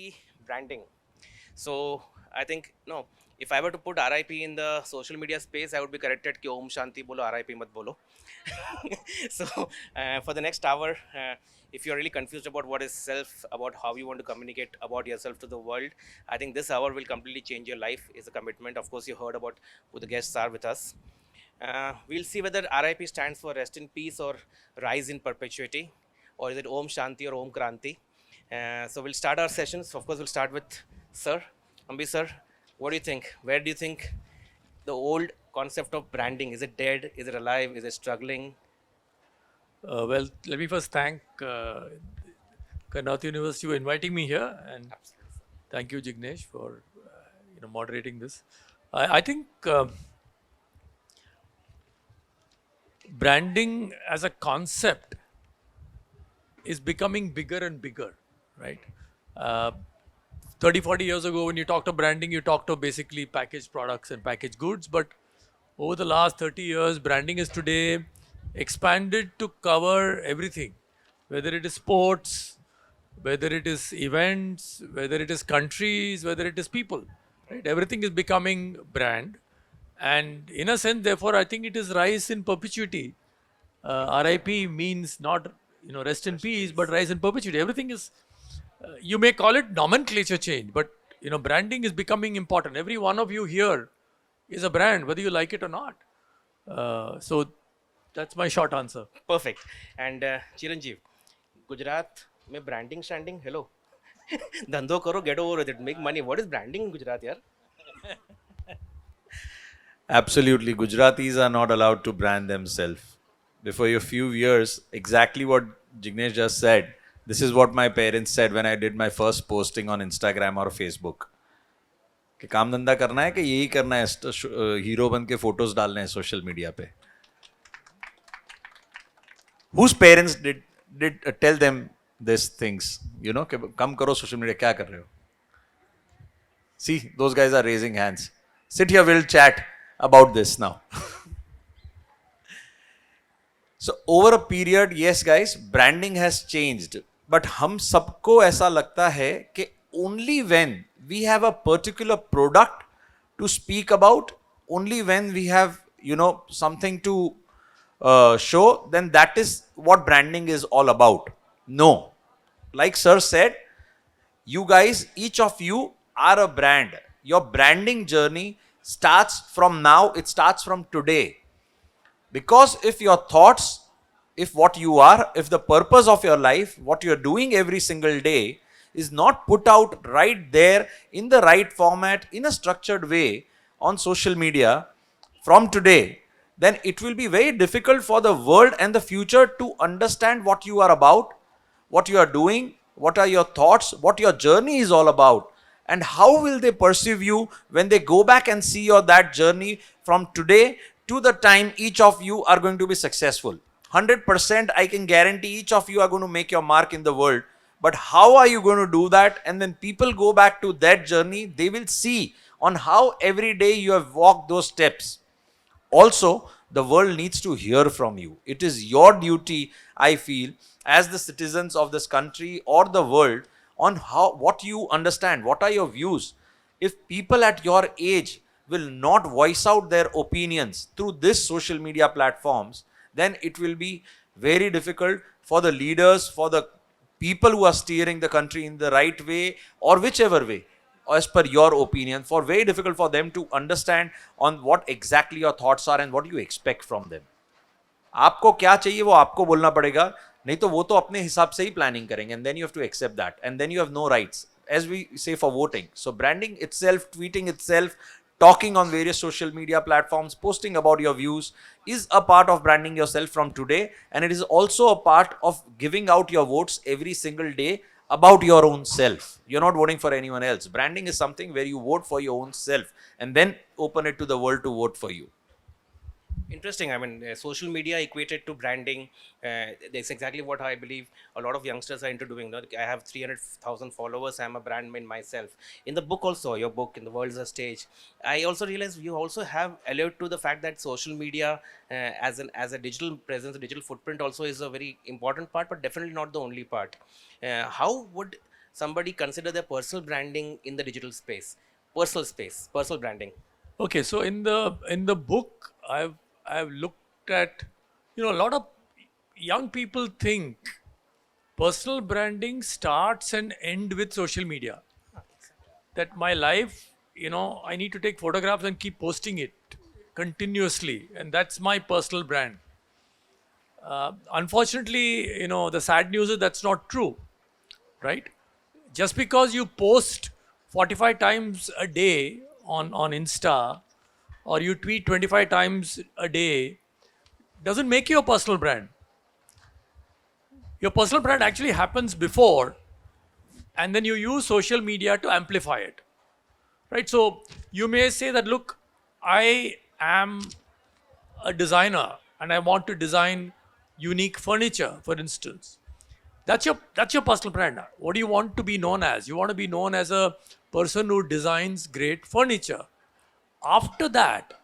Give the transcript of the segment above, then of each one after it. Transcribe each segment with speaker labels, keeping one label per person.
Speaker 1: RIP branding. So I think no, if I were to put RIP in the social media space, I would be corrected कि Om Shanti bolo RIP mat bolo. So for the next hour, if you're really confused about what is self, about how you want to communicate about yourself to the world, I think this hour will completely change your life. Is a commitment. Of course, you heard about who the guests are with us. We'll see whether RIP stands for rest in peace or rise in perpetuity, or is it Om Shanti or Om Kranti. So we'll start our sessions. Of course, we'll start with Sir Ambi sir. What do you think? Where do you think the old concept of branding, is it dead? Is it alive? Is it struggling?
Speaker 2: Well, let me first thank Karnataka University for inviting me here, and
Speaker 1: Absolutely.
Speaker 2: thank you, Jignesh, for moderating this. I think branding as a concept is becoming bigger and bigger, right? Uh, 30, 40 years ago, when you talked of branding, you talked of basically packaged products and packaged goods. But over the last 30 years, branding is today expanded to cover everything, whether it is sports, whether it is events, whether it is countries, whether it is people, right? Everything is becoming brand. And in a sense, therefore, I think it is rise in perpetuity. RIP means not, rest in
Speaker 1: Rest in
Speaker 2: peace, but
Speaker 1: peace.
Speaker 2: rise in perpetuity. Everything is, you may call it nomenclature change, but, branding is becoming important. Every one of you here is a brand, whether you like it or not. So that's my short answer.
Speaker 1: Perfect. And Chiranjiv, Gujarat में branding standing. Hello. धंधो करो, get over with it, make money. What is branding in Gujarat, yaar?
Speaker 3: Absolutely. Gujaratis are not allowed to brand themselves. Before a few years, exactly what Jignesh just said, this is what my parents said when I did my first posting on Instagram or Facebook. कि काम धंधा करना है कि यही करना है, hero बन के फोटोज डालने हैं सोशल मीडिया पे. Whose parents did tell them these things? कि कम करो सोशल मीडिया, क्या कर रहे हो? See, those guys are raising hands. Sit here, we'll chat about this now. So over a period, yes guys, branding has changed. But हम सबको ऐसा लगता है कि only when we have a particular product to speak about, only when we have, something to show, then that is what branding is all about. No. Like sir said, you guys, each of you are a brand. Your branding journey starts from now, it starts from today. Because if your thoughts, if what you are, if the purpose of your life, what you're doing every single day is not put out right there in the right format, in a structured way on social media from today, then it will be very difficult for the world and the future to understand what you are about, what you are doing, what are your thoughts, what your journey is all about, and how will they perceive you when they go back and see your that journey from today to the time each of you are going to be successful. 100% I can guarantee each of you are going to make your mark in the world. But how are you going to do that? And when people go back to that journey, they will see on how every day you have walked those steps. Also, the world needs to hear from you. It is your duty, I feel, as the citizens of this country or the world, on how what you understand, what are your views. If people at your age will not voice out their opinions through this social media platforms, then it will be very difficult for the leaders, for the people who are steering the country in the right way or whichever way, as per your opinion, for very difficult for them to understand on what exactly your thoughts are and what you expect from them. आपको क्या चाहिए वो आपको बोलना पड़ेगा, नहीं तो वो तो अपने हिसाब से ही प्लानिंग करेंगे, and then you have to accept that, and then you have no rights, as we say for voting. So branding itself, tweeting itself, talking on various social media platforms, posting about your views is a part of branding yourself from today, and it is also a part of giving out your votes every single day about your own self. You're not voting for anyone else. Branding is something where you vote for your own self and then open it to the world to vote for you.
Speaker 1: Interesting. I mean, social media equated to branding. That's exactly what I believe a lot of youngsters are into doing. No? I have 300,000 followers. I'm a brand man myself. In the book also, your book, In the World is a Stage, I also realized you also have alluded to the fact that social media as a digital presence, a digital footprint also is a very important part, but definitely not the only part. How would somebody consider their personal branding in the digital space, personal branding?
Speaker 2: Okay, so in the book, I've looked at, a lot of young people think personal branding starts and end with social media. That my life, I need to take photographs and keep posting it continuously, and that's my personal brand. Unfortunately, the sad news is that's not true, right? Just because you post 45 times a day on Insta, or you tweet 25 times a day, doesn't make you a personal brand. Your personal brand actually happens before, and then you use social media to amplify it, right? So you may say that, look, I am a designer and I want to design unique furniture, for instance. That's your personal brand. What do you want to be known as? You want to be known as a person who designs great furniture. After that,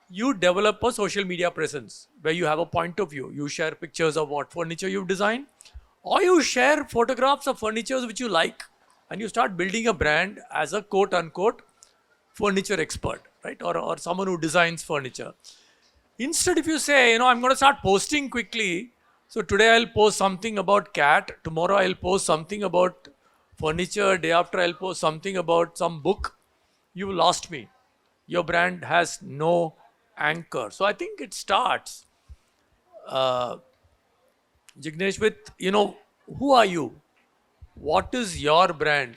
Speaker 2: you develop a social media presence where you have a point of view. You share pictures of what furniture you've designed, or you share photographs of furnitures which you like, and you start building a brand as a quote unquote furniture expert, right? Or someone who designs furniture. Instead, if you say, I'm going to start posting quickly, so today I'll post something about cat, tomorrow I'll post something about furniture, day after I'll post something about some book, you lost me. Your brand has no anchor. So I think it starts, Jignesh, with, who are you? What is your brand?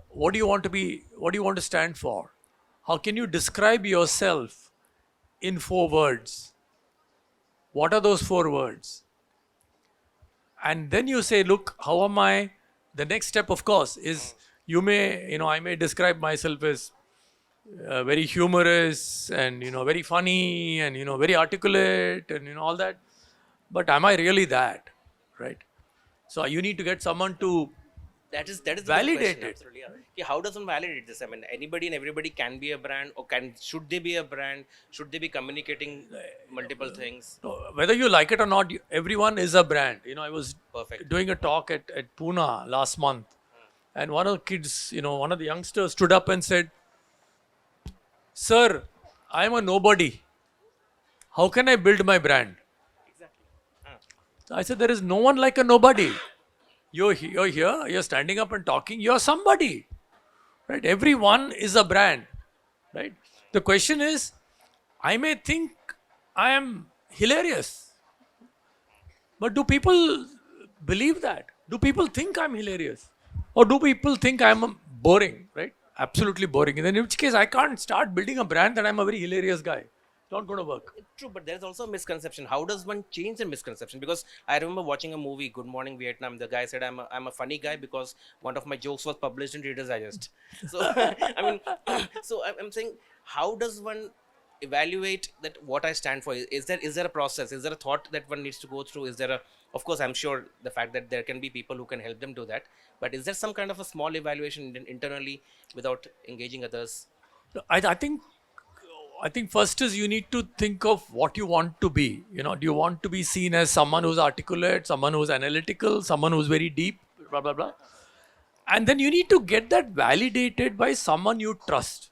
Speaker 2: What do you want to be? What do you want to stand for? How can you describe yourself in 4 words? What are those 4 words? And then you say, look, how am I? The next step, of course, is I may describe myself as very humorous and, very funny and, very articulate and, all that. But am I really that? Right? So you need to get someone to
Speaker 1: That is the big
Speaker 2: validate
Speaker 1: question,
Speaker 2: it.
Speaker 1: absolutely. Yeah. Okay, how does one validate this? I mean, anybody and everybody can be a brand, or should they be a brand? Should they be communicating multiple things?
Speaker 2: So whether you like it or not, everyone is a brand. I was
Speaker 1: Perfect.
Speaker 2: doing a talk at Pune last month, and one of the kids, one of the youngsters stood up and said, "Sir, I am a nobody. How can I build my brand?"
Speaker 1: Exactly.
Speaker 2: I said, "There is no one like a nobody. You're here, you're standing up and talking, you're somebody, right? Everyone is a brand, right? The question is, I may think I am hilarious, but do people believe that? Do people think I'm hilarious? Or do people think I'm boring, right? Absolutely boring. And then in which case, I can't start building a brand that I'm a very hilarious guy. It's not going to work.
Speaker 1: True, but there's also a misconception. How does one change the misconception? Because I remember watching a movie, Good Morning Vietnam. The guy said, I'm a funny guy because one of my jokes was published in Reader's Digest. So, I mean, I'm saying, how does one evaluate that what I stand for? Is there a process? Is there a thought that one needs to go through? Is there a, of course, I'm sure the fact that there can be people who can help them do that. But is there some kind of a small evaluation internally without engaging others?
Speaker 2: I think first is you need to think of what you want to be. Do you want to be seen as someone who's articulate, someone who's analytical, someone who's very deep, blah, blah, blah. And then you need to get that validated by someone you trust.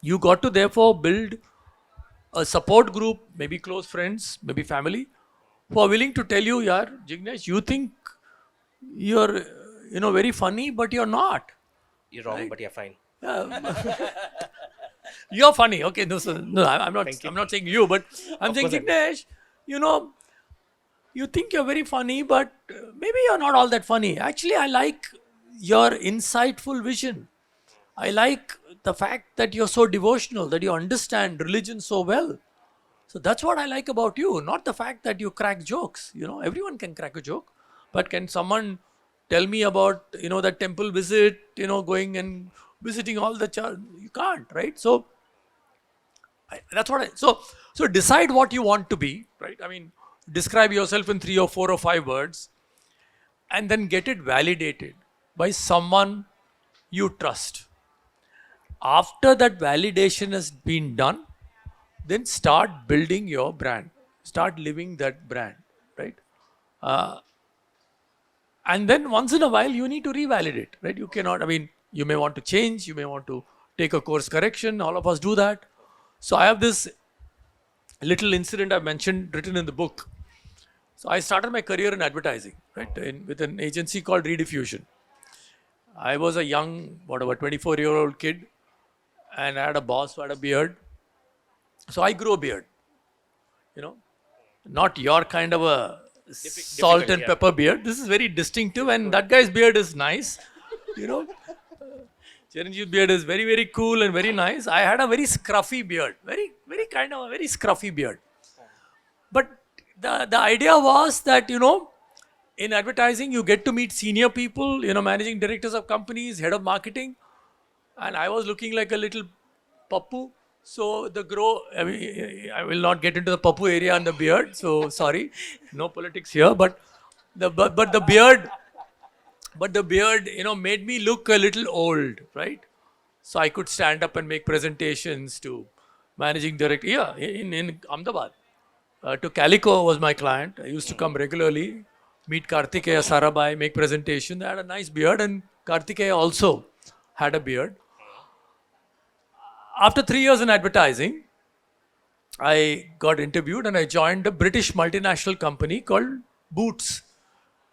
Speaker 2: You got to therefore build a support group, maybe close friends, maybe family, who are willing to tell you, yeah, Jignesh, you think you're, very funny, but you're not.
Speaker 1: You're wrong, but you're fine.
Speaker 2: You're funny. Okay, no, I'm not.
Speaker 1: Thank you.
Speaker 2: I'm not saying you, but I'm saying
Speaker 1: course I'm-
Speaker 2: Jignesh. You think you're very funny, but maybe you're not all that funny. Actually, I like your insightful vision. I like the fact that you're so devotional, that you understand religion so well. So that's what I like about you, not the fact that you crack jokes. Everyone can crack a joke, but can someone tell me about that temple visit? Going and visiting all the you can't, right? So that's what so decide what you want to be, right? I mean, describe yourself in 3 or 4 or 5 words, and then get it validated by someone you trust. After that validation has been done, then start building your brand, start living that brand, right? And then once in a while, you need to revalidate, right? You cannot, I mean, you may want to change, you may want to take a course correction. All of us do that. So I have this little incident I mentioned written in the book. So I started my career in advertising, right, with an agency called Rediffusion. I was a young, whatever, 24-year-old kid, and I had a boss who had a beard. So I grew a beard, you know, not your kind of a salt and
Speaker 1: yeah.
Speaker 2: pepper beard. This is very distinctive, and that guy's beard is nice, you know. Chiranjiv's beard is very, very cool and very nice. I had a very scruffy beard, very kind of a very scruffy beard. But the idea was that, you know, in advertising, you get to meet senior people, you know, managing directors of companies, head of marketing. And I was looking like a little pappu. So the grow, I mean, I will not get into the pappu area and the beard. So sorry, no politics here. But the beard, you know, made me look a little old, right? So I could stand up and make presentations to managing director. Yeah, in Ahmedabad. To Calico was my client. I used to come regularly, meet Kartikeya Sarabai, make presentation. They had a nice beard, and Kartikeya also had a beard. After 3 years in advertising, I got interviewed and I joined a British multinational company called Boots.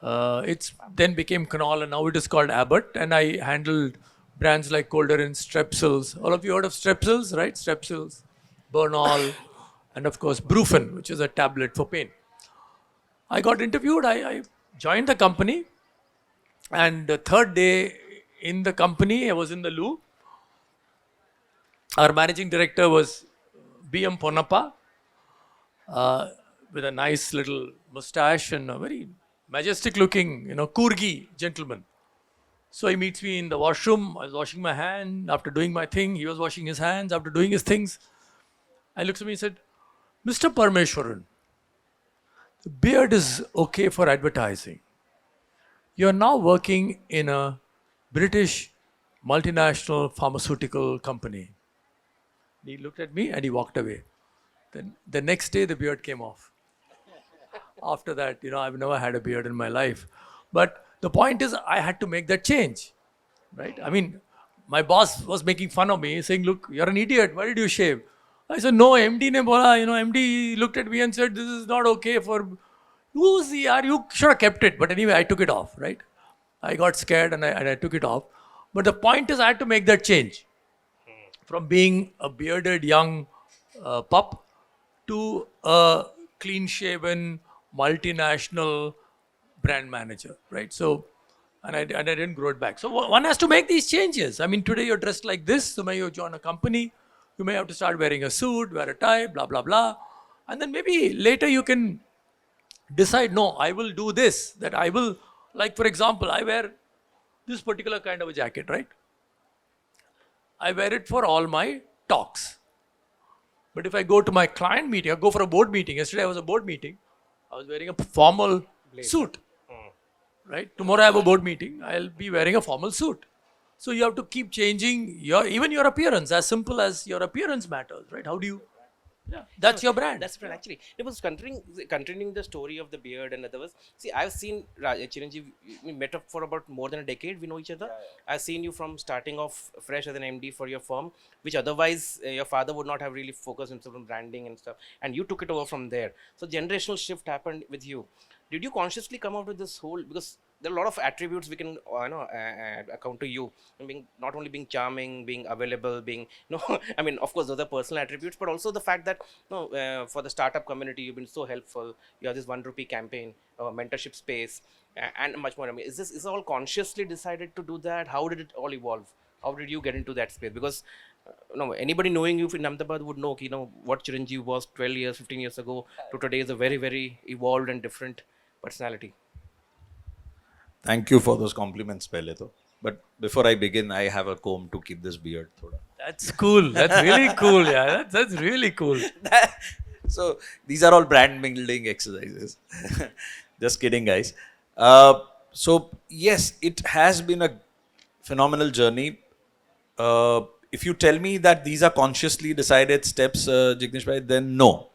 Speaker 2: It's then became Knoll and now it is called Abbott. And I handled brands like Colder Strepsils. All of you heard of Strepsils, right? Strepsils, Bernol, and of course Brufen, which is a tablet for pain. I got interviewed. I joined the company, and the third day in the company, I was in the loo. Our managing director was B.M. Ponnappa, with a nice little mustache and a very majestic looking, you know, Kurgi gentleman. So he meets me in the washroom. I was washing my hand. After doing my thing, he was washing his hands. After doing his things, I looked at me and said, Mr. Parameswaran, the beard is okay for advertising. You're now working in a British multinational pharmaceutical company. He looked at me and he walked away. Then the next day, the beard came off. After that, you know, I've never had a beard in my life. But the point is, I had to make that change, right? I mean, my boss was making fun of me, saying, look, you're an idiot. Why did you shave? I said, no, MD ne bola. You know, MD looked at me and said, this is not okay for... You should have kept it. But anyway, I took it off, right? I got scared and I took it off. But the point is, I had to make that change. From being a bearded young pup to a clean-shaven, multinational brand manager, right? So, and I didn't grow it back. So one has to make these changes. I mean, today you're dressed like this, so may you join a company, you may have to start wearing a suit, wear a tie, blah, blah, blah. And then maybe later you can decide, no, I will do this, that I will, like for example, I wear this particular kind of a jacket, right? I wear it for all my talks. But if I go to my client meeting, I go for a board meeting. Yesterday I was a board meeting. I was wearing a formal suit. Right? Tomorrow I have a board meeting. I'll be wearing a formal suit. So you have to keep changing even your appearance. As simple as your appearance matters, right? How do you? Yeah, that's your brand.
Speaker 1: That's brand. Actually, it was continuing the story of the beard and others. See, I've seen Chiranjiv. We met up for about more than a decade. We know each other. I've seen you from starting off fresh as an MD for your firm, which otherwise your father would not have really focused himself on branding and stuff, and you took it over from there. So generational shift happened with you. Did you consciously come out with this whole, because there are a lot of attributes we can account to you, being not only being charming, being available, being I mean, of course those are personal attributes, but also the fact that for the startup community you've been so helpful. You have this ₹1 campaign, mentorship space, and much more. I mean, is this all consciously decided to do that? How did it all evolve? How did you get into that space? Because anybody knowing you in Ahmedabad would know what Chiranjiv was 12 years, 15 years ago to today is a very, very evolved and different personality.
Speaker 3: Thank you for those compliments, pehle to. But before I begin, I have a comb to keep this beard. Thoda.
Speaker 2: That's cool. That's really cool. Yeah, that's really cool.
Speaker 3: So these are all brand building exercises. Just kidding, guys. So yes, it has been a phenomenal journey. If you tell me that these are consciously decided steps, Jignesh bhai, then no.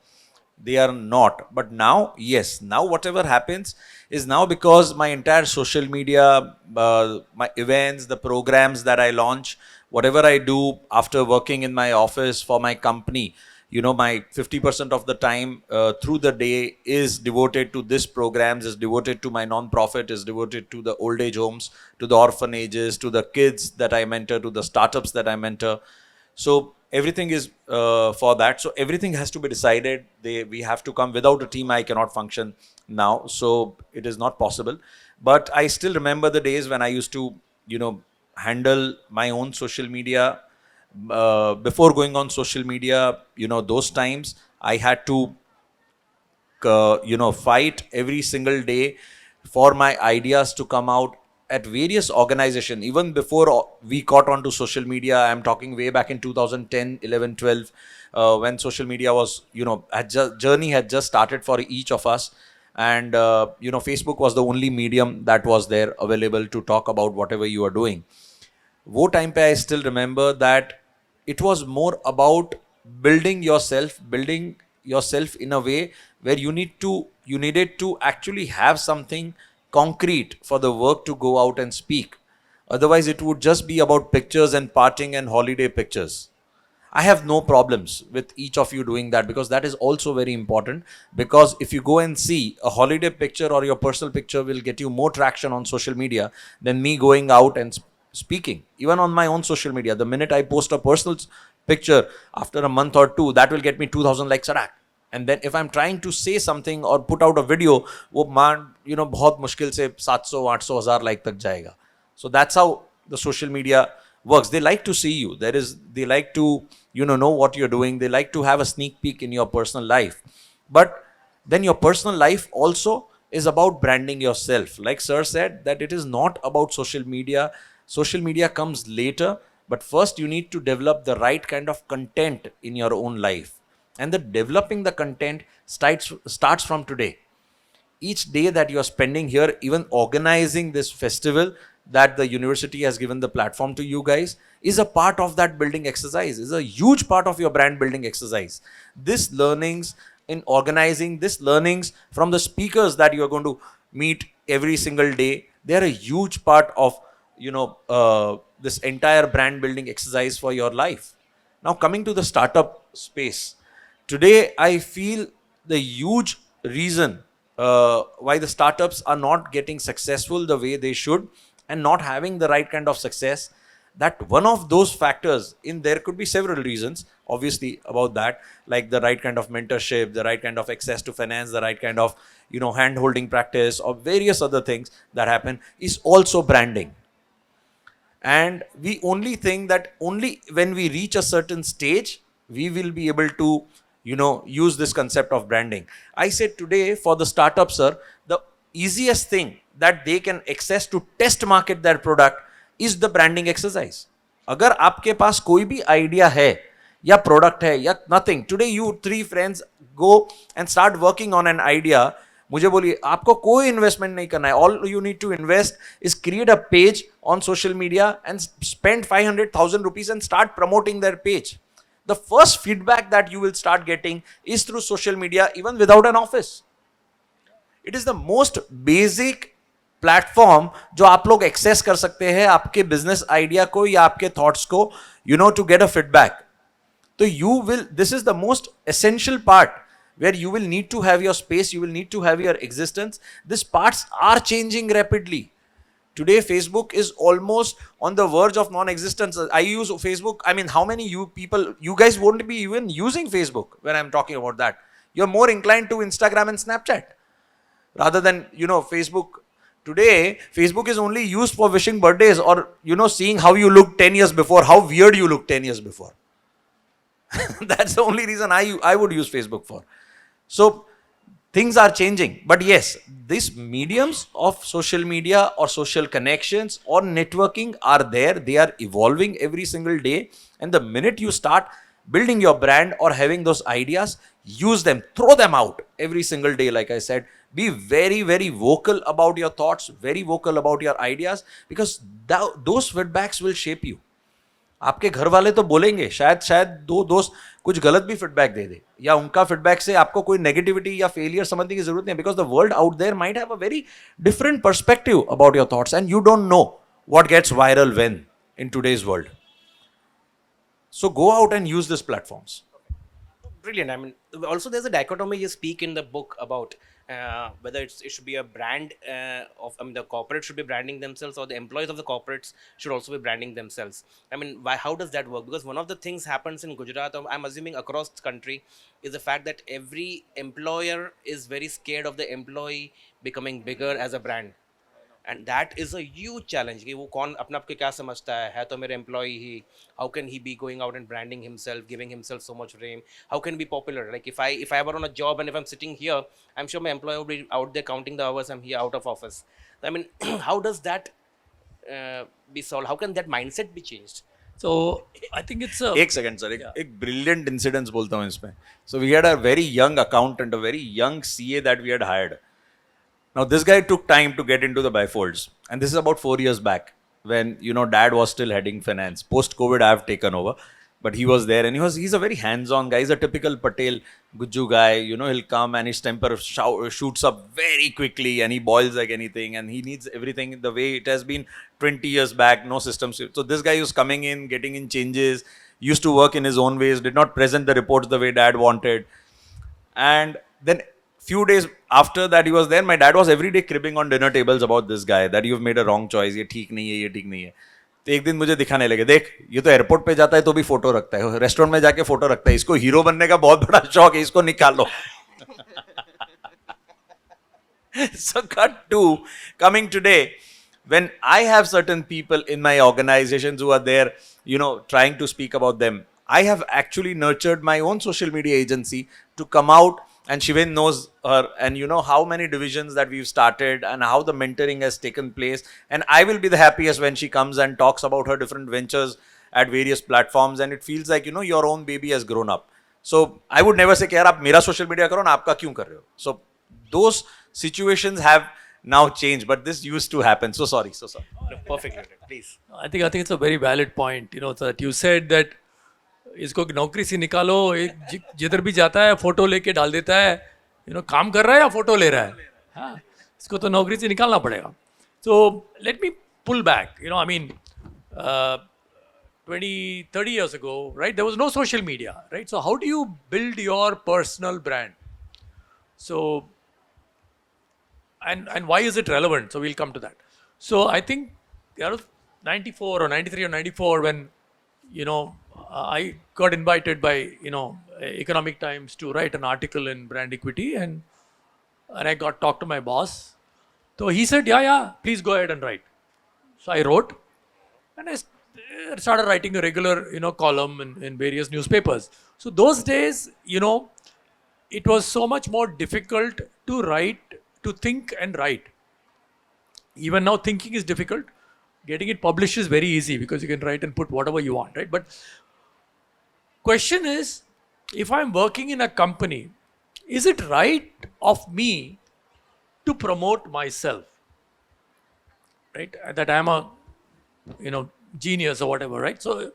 Speaker 3: They are not. But now, yes, now whatever happens is now because my entire social media, my events, the programs that I launch, whatever I do after working in my office for my company, my 50% of the time through the day is devoted to this programs, is devoted to my non-profit, is devoted to the old age homes, to the orphanages, to the kids that I mentor, to the startups that I mentor. So everything is for that. So everything has to be decided. We have to come. Without a team, I cannot function now. So it is not possible. But I still remember the days when I used to, handle my own social media. Before going on social media, those times I had to fight every single day for my ideas to come out at various organizations. Even before we got onto social media, I'm talking way back in 2010, 11, 12, when social media was, journey had just started for each of us. And, Facebook was the only medium that was there available to talk about whatever you are doing. वो time पे I still remember that it was more about building yourself in a way where you needed to actually have something concrete for the work to go out and speak. Otherwise it would just be about pictures and partying and holiday pictures. I have no problems with each of you doing that, because that is also very important. Because if you go and see a holiday picture or your personal picture will get you more traction on social media than me going out and speaking. Even on my own social media, the minute I post a personal picture, after a month or two, that will get me 2000 likes a rack. And then if I'm trying to say something or put out a video, वो मान बहुत मुश्किल से 700 800 हजार like तक जाएगा. So that's how the social media works. They like to see you. They like to know what you're doing. They like to have a sneak peek in your personal life. But then your personal life also is about branding yourself. Like sir said, that it is not about social media. Social media comes later, but first you need to develop the right kind of content in your own life. And the developing the content starts from today. Each day that you are spending here, even organizing this festival that the university has given the platform to you guys, is a part of that building exercise, is a huge part of your brand building exercise. This learnings in organizing, this learnings from the speakers that you are going to meet every single day, they are a huge part of this entire brand building exercise for your life. Now coming to the startup space, today I feel the huge reason why the startups are not getting successful the way they should and not having the right kind of success, that one of those factors, there could be several reasons obviously about that, like the right kind of mentorship, the right kind of access to finance, the right kind of hand holding practice, or various other things that happen, is also branding. And we only think that only when we reach a certain stage, we will be able to, use this concept of branding. I said today for the startups, sir, the easiest thing that they can access to test market their product is the branding exercise. अगर आपके पास कोई भी idea है या product है या nothing, today you 3 friends go and start working on an idea. मुझे बोलिए, आपको कोई इन्वेस्टमेंट नहीं करना है. All you need to invest is create a page on social media and spend 500,000 rupees and start promoting their page. The first feedback that you will start getting is through social media, even without an office. It is the most basic platform जो आप लोग access कर सकते हैं आपके business idea को या आपके थॉट्स को, to get a feedback. So this is the most essential part, where you will need to have your space, you will need to have your existence. These parts are changing rapidly. Today, Facebook is almost on the verge of non-existence. I use Facebook. I mean, how many you guys won't be even using Facebook when I'm talking about that. You're more inclined to Instagram and Snapchat rather than, Facebook. Today, Facebook is only used for wishing birthdays or, seeing how you looked 10 years before, how weird you looked 10 years before. That's the only reason I would use Facebook for. So things are changing. But yes, these mediums of social media or social connections or networking are there. They are evolving every single day. And the minute you start building your brand or having those ideas, use them, throw them out every single day. Like I said, be very, very vocal about your thoughts, very vocal about your ideas, because those feedbacks will shape you. आपके घर वाले तो बोलेंगे, शायद दो दोस्त कुछ गलत भी फीडबैक दे दे, या उनका फीडबैक से आपको कोई नेगेटिविटी या फेलियर समझने की जरूरत नहीं, because the world out there might have a very different perspective about your thoughts and you don't know what gets viral when in today's world. So go out and use these platforms.
Speaker 1: Brilliant. I mean, also there's a dichotomy you speak in the book about whether it should be a brand of, I mean, the corporate should be branding themselves, or the employees of the corporates should also be branding themselves. I mean, why? How does that work? Because one of the things happens in Gujarat, or I'm assuming across the country, is the fact that every employer is very scared of the employee becoming bigger as a brand. And that is a huge challenge कि वो कौन अपने आप को क्या समझता है तो मेरे employee he, how can he be going out and branding himself, giving himself so much fame, how can he be popular? Like if I were on a job and if I'm sitting here, I'm sure my employer would be out there counting the hours I'm here out of office. I mean, how does that be solved? How can that mindset be changed?
Speaker 2: So I think it's a
Speaker 3: एक second sir, एक brilliant incidence बोलता हूँ इसमें. So we had a very young accountant, a very young CA that we had hired. Now this guy took time to get into the bifolds, and this is about 4 years back when dad was still heading finance. Post COVID I have taken over, but he was there and he's a very hands-on guy. He's a typical Patel Gujju guy. He'll come and his temper shoots up very quickly and he boils like anything, and he needs everything the way it has been 20 years back, no systems. So this guy was coming in, getting in changes, used to work in his own ways, did not present the reports the way dad wanted. And then few days after that he was there, my dad was every day cribbing on dinner tables about this guy, that you've made a wrong choice, ये ठीक नहीं है, ये ठीक नहीं है. तो एक दिन मुझे दिखाने लगे, देख ये तो एयरपोर्ट पे जाता है तो भी फोटो रखता है, रेस्टोरेंट में जाके फोटो रखता है, इसको हीरो बनने का बहुत बड़ा शौक है, इसको निकालो. So cut to coming today, when I have certain people in my organizations who are there, trying to speak about them, I have actually nurtured my own social media agency to come out. And Shiven knows her, and how many divisions that we've started and how the mentoring has taken place. And I will be the happiest when she comes and talks about her different ventures at various platforms, and it feels like your own baby has grown up. So I would never say कि यार आप मेरा social media करो ना, आपका क्यों कर रहे हो? So those situations have now changed, but this used to happen. So sorry.
Speaker 1: No, perfect, please.
Speaker 2: I think it's a very valid point. That you said that इसको नौकरी से निकालो, जिधर भी जाता है फोटो लेके डाल देता है, काम कर रहा है या फोटो ले रहा है, हाँ, इसको तो नौकरी से निकालना पड़ेगा. So let me pull back. I mean, 20-30 years ago, right, there was no social media, right? So how do you build your personal brand? So and why is it relevant? So we'll come to that. So I think 94 or 93 or 94 when I got invited by Economic Times to write an article in brand equity, and I got talked to my boss. So he said, yeah, please go ahead and write. So I wrote, and I started writing a regular column in various newspapers. So those days, it was so much more difficult to write, to think and write. Even now thinking is difficult. Getting it published is very easy because you can write and put whatever you want, right? But question is, if I'm working in a company, is it right of me to promote myself, right? That I'm a, genius or whatever, right? So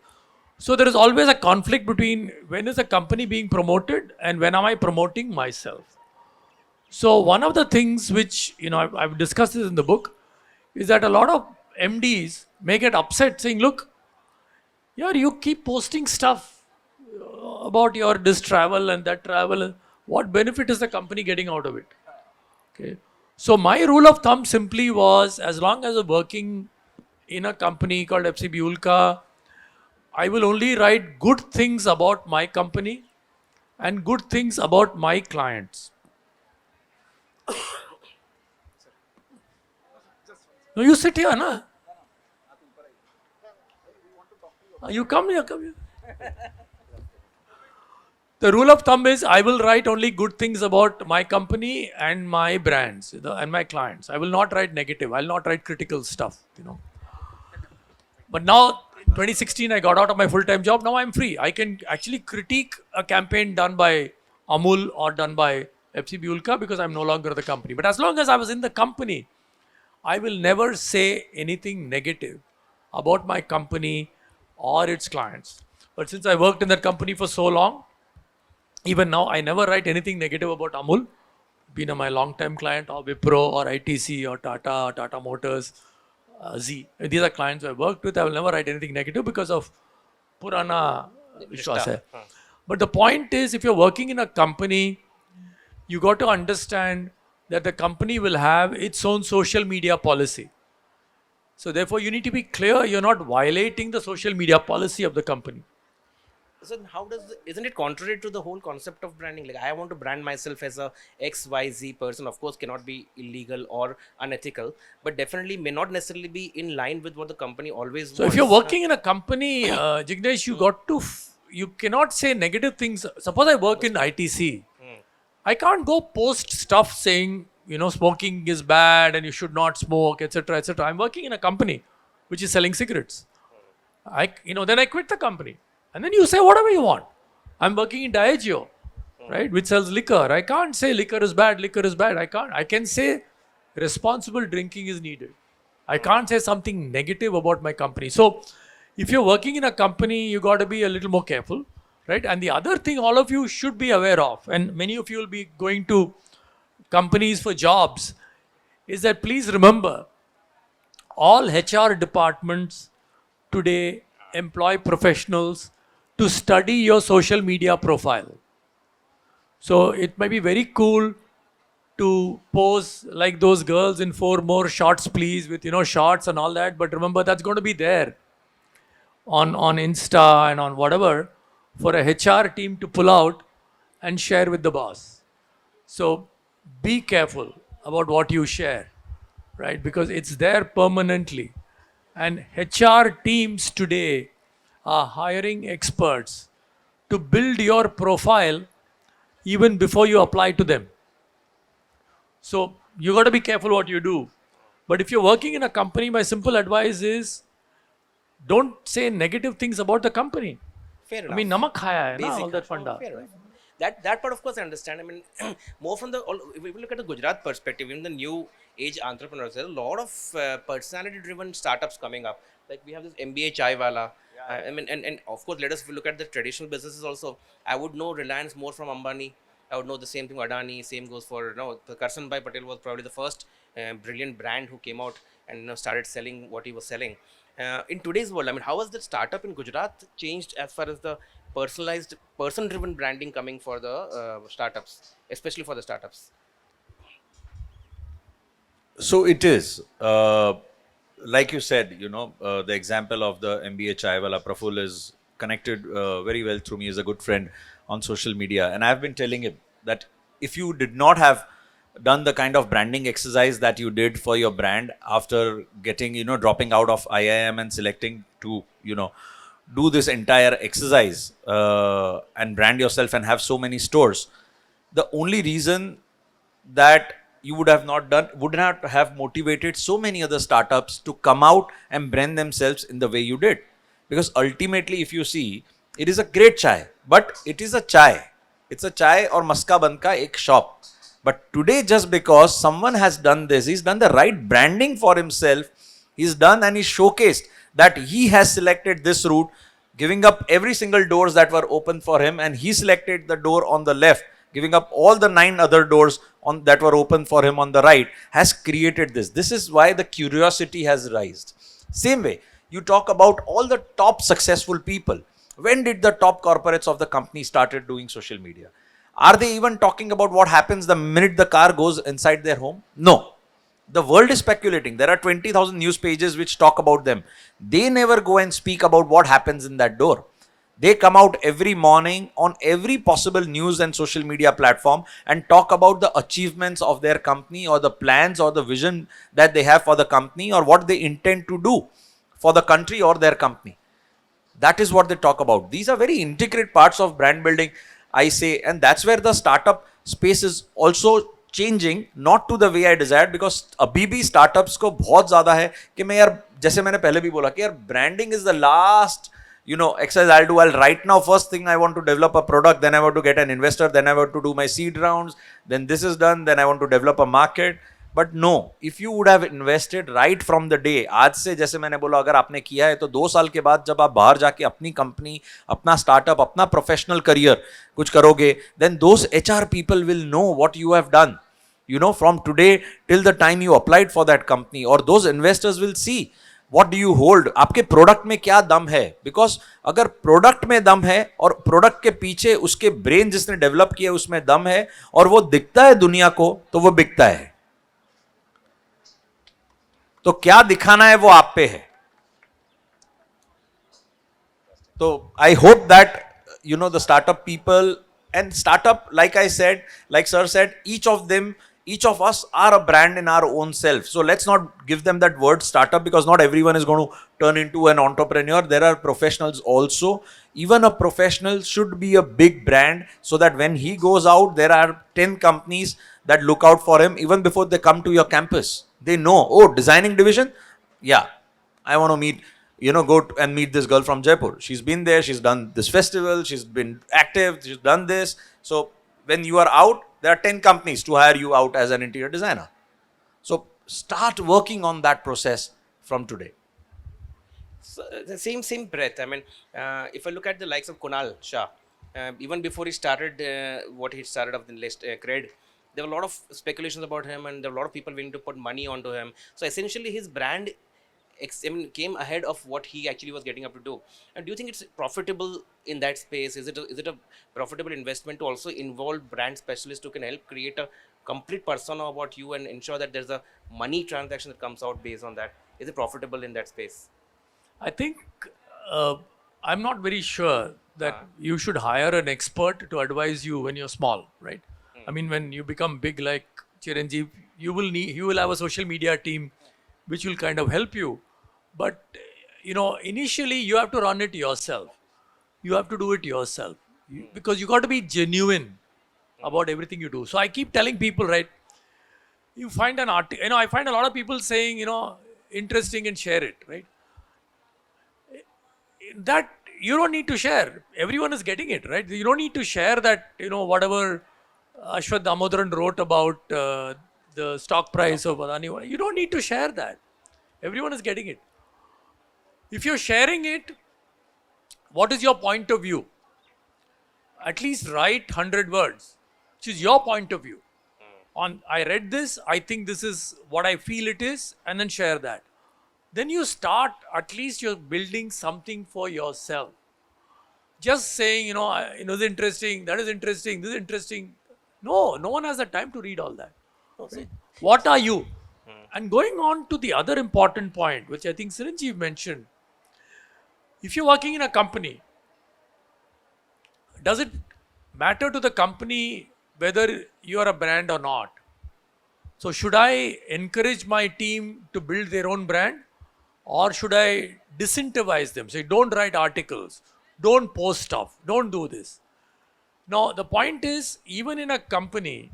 Speaker 2: there is always a conflict between when is a company being promoted and when am I promoting myself. So one of the things which, I've discussed this in the book, is that a lot of MDs may get upset saying, look, you keep posting stuff about this travel and that travel. What benefit is the company getting out of it? Okay. So my rule of thumb simply was, as long as I'm working in a company called FCB Ulka, I will only write good things about my company and good things about my clients. No, you sit here, na? You come here, come here. The rule of thumb is I will write only good things about my company and my brands, and my clients. I will not write negative. I will not write critical stuff, But now, 2016, I got out of my full-time job. Now I'm free. I can actually critique a campaign done by Amul or done by FCB Ulka because I'm no longer the company. But as long as I was in the company, I will never say anything negative about my company or its clients. But since I worked in that company for so long, even now, I never write anything negative about Amul, been my long-time client or Wipro or ITC or Tata Motors, Z. These are clients I worked with. I will never write anything negative because of Purana Vishwas hai. But the point is, if you're working in a company, you got to understand that the company will have its own social media policy. So therefore, you need to be clear you're not violating the social media policy of the company.
Speaker 1: So isn't it contrary to the whole concept of branding? Like, I want to brand myself as a XYZ person, of course cannot be illegal or unethical, but definitely may not necessarily be in line with what the company always
Speaker 2: So
Speaker 1: wants.
Speaker 2: if you're working in a company, Jignesh, you cannot say negative things. Suppose I work in ITC. I can't go post stuff saying, smoking is bad and you should not smoke, etc., etc. I'm working in a company which is selling cigarettes. Then I quit the company. And then you say whatever you want. I'm working in Diageo, right, which sells liquor. I can't say liquor is bad, liquor is bad. I can say responsible drinking is needed. I can't say something negative about my company. So if you're working in a company, you got to be a little more careful, right? And the other thing all of you should be aware of, and many of you will be going to companies for jobs, is that please remember, all HR departments today employ professionals to study your social media profile. So it might be very cool to pose like those girls in 4 more shots please with shots and all that, but remember that's going to be there on Insta and on whatever for a HR team to pull out and share with the boss. So be careful about what you share, right? Because it's there permanently. And HR teams today are hiring experts to build your profile even before you apply to them. So you got to be careful what you do. But if you're working in a company, my simple advice is don't say negative things about the company.
Speaker 1: Fair enough.
Speaker 2: I mean, namak khaya hai na,
Speaker 1: Basic.
Speaker 2: all that funda.
Speaker 1: Fair enough. That part, of course, I understand. I mean, more from if we look at the Gujarat perspective, even the new age entrepreneurs, there's a lot of personality-driven startups coming up. Like we have this MBA Chai Wala. I mean, and of course, if we look at the traditional businesses also, I would know Reliance more from Ambani. I would know the same thing Adani. Same goes for the Karsanbhai Patel was probably the first brilliant brand who came out and started selling what he was selling. In today's world, I mean, how has the startup in Gujarat changed as far as the personalized, person-driven branding coming for the startups, especially for the startups?
Speaker 3: So it is. Like you said, the example of the MBA Chaiwala Praful is connected very well through me as a good friend on social media. And I've been telling him that if you did not have done the kind of branding exercise that you did for your brand after getting, dropping out of IIM and selecting to, do this entire exercise and brand yourself and have so many stores, the only reason that you would not have motivated so many other startups to come out and brand themselves in the way you did. Because ultimately, if you see, it is a great chai, but it is a chai. It's a chai or maska ban ka ek shop. But today, just because someone has done this, he's done the right branding for himself, he's done and he's showcased that he has selected this route, giving up every single doors that were open for him, and he selected the door on the left, giving up all the 9 other doors that were open for him on the right, has created this. This is why the curiosity has risen. Same way, you talk about all the top successful people. When did the top corporates of the company started doing social media? Are they even talking about what happens the minute the car goes inside their home? No. The world is speculating. There are 20,000 news pages which talk about them. They never go and speak about what happens in that door. They come out every morning on every possible news and social media platform and talk about the achievements of their company or the plans or the vision that they have for the company or what they intend to do for the country or their company. That is what they talk about. These are very intricate parts of brand building, I say, and that's where the startup space is also changing, not to the way I desired, because अभी भी startups को बहुत ज़्यादा है कि मैं यार, जैसे मैंने पहले भी बोला कि यार branding is the last exercise I'll do. Right now, first thing I want to develop a product, then I want to get an investor, then I want to do my seed rounds, then this is done, then I want to develop a market. But no, if you would have invested right from the day, आज से जैसे मैंने बोला अगर आपने किया है तो 2 साल के बाद जब आप बाहर जाके अपनी कंपनी, अपना स्टार्टअप, अपना प्रोफेशनल करियर कुछ करोगे, then those HR people will know what you have done, you know, from today till the time you applied for that company, or those investors will see what do you hold, आपके product में क्या दम है. Because अगर product में दम है और प्रोडक्ट के पीछे उसके ब्रेन जिसने डेवलप किया उसमें दम है और वो दिखता है दुनिया को, तो वो बिकता है. तो क्या दिखाना है वो आप पे है. तो I hope that you know the startup people and startup, like I said, like sir said, each of us are a brand in our own self. So let's not give them that word startup, because not everyone is going to turn into an entrepreneur. There are professionals also. Even a professional should be a big brand, so that when he goes out, there are 10 companies that look out for him even before they come to your campus. They know, oh, designing division, yeah, I want to meet, you know, go and meet this girl from Jaipur. She's been there, she's done this festival, she's been active, she's done this. So when you are out, there are 10 companies to hire you out as an interior designer. So start working on that process from today.
Speaker 1: So, the same breath. I mean, if I look at the likes of Kunal Shah, even before he started what he started off in list cred, there were a lot of speculations about him, and there were a lot of people willing to put money onto him. So essentially, his brand came ahead of what he actually was getting up to do. And do you think it's profitable in that space? Is it a profitable investment to also involve brand specialists who can help create a complete persona about you and ensure that there's a money transaction that comes out based on that? Is it profitable in that space?
Speaker 2: I think I'm not very sure that you should hire an expert to advise you when you're small, right? I mean, when you become big like Chiranjiv, you will have a social media team which will kind of help you. But you know, initially you have to run it yourself. You have to do it yourself, because you got to be genuine about everything you do. So I keep telling people, right? You find an article, you know, I find a lot of people saying, you know, interesting and share it, right? That you don't need to share. Everyone is getting it, right? You don't need to share that, you know, whatever Ashwath Damodaran wrote about the stock price of Adani. You don't need to share that. Everyone is getting it. If you're sharing it, what is your point of view? At least write 100 words, which is your point of view. On, I read this, I think this is what I feel it is, and then share that. Then you start, at least you're building something for yourself. Just saying, you know, this is interesting, that is interesting, this is interesting. No one has the time to read all that. Right? What are you? And going on to the other important point, which I think Chiranjiv mentioned, if you're working in a company, does it matter to the company whether you are a brand or not? So should I encourage my team to build their own brand, or should I disincentivize them? Say, don't write articles, don't post stuff, don't do this. Now, the point is, even in a company,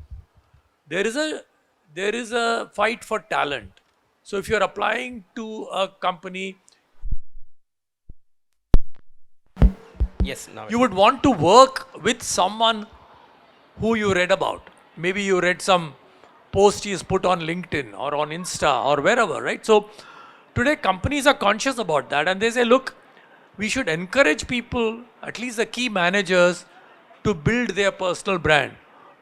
Speaker 2: there is a fight for talent. So if you're applying to a company,
Speaker 1: Yes, now
Speaker 2: you would want to work with someone who you read about. Maybe you read some post he has put on LinkedIn or on Insta or wherever, right? So today companies are conscious about that, and they say, look, we should encourage people, at least the key managers, to build their personal brand.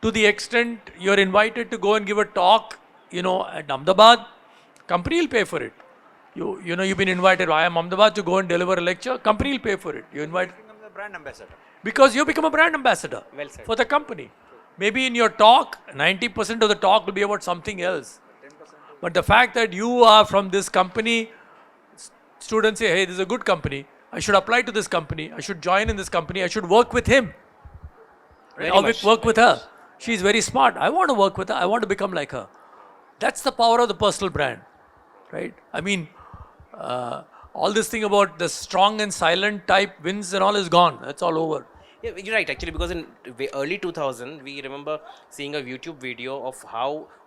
Speaker 2: To the extent you're invited to go and give a talk, you know, at Ahmedabad, company will pay for it. You know, you've been invited via Ahmedabad to go and deliver a lecture, company will pay for it. You invite
Speaker 3: Brand ambassador.
Speaker 2: because you become a brand ambassador
Speaker 1: Well said.
Speaker 2: for the company. Maybe in your talk, 90% of the talk will be about something else. But the fact that you are from this company, students say, hey, this is a good company. I should apply to this company. I should join in this company. I should work with him. Right?
Speaker 1: Very
Speaker 2: Or
Speaker 1: much,
Speaker 2: work with
Speaker 1: very
Speaker 2: her. She's very smart. I want to work with her. I want to become like her. That's the power of the personal brand. Right? I mean, all this thing about the strong and silent type wins and all is gone. That's all over.
Speaker 1: Yeah, you're right, actually, because in early 2000, we remember seeing a YouTube video of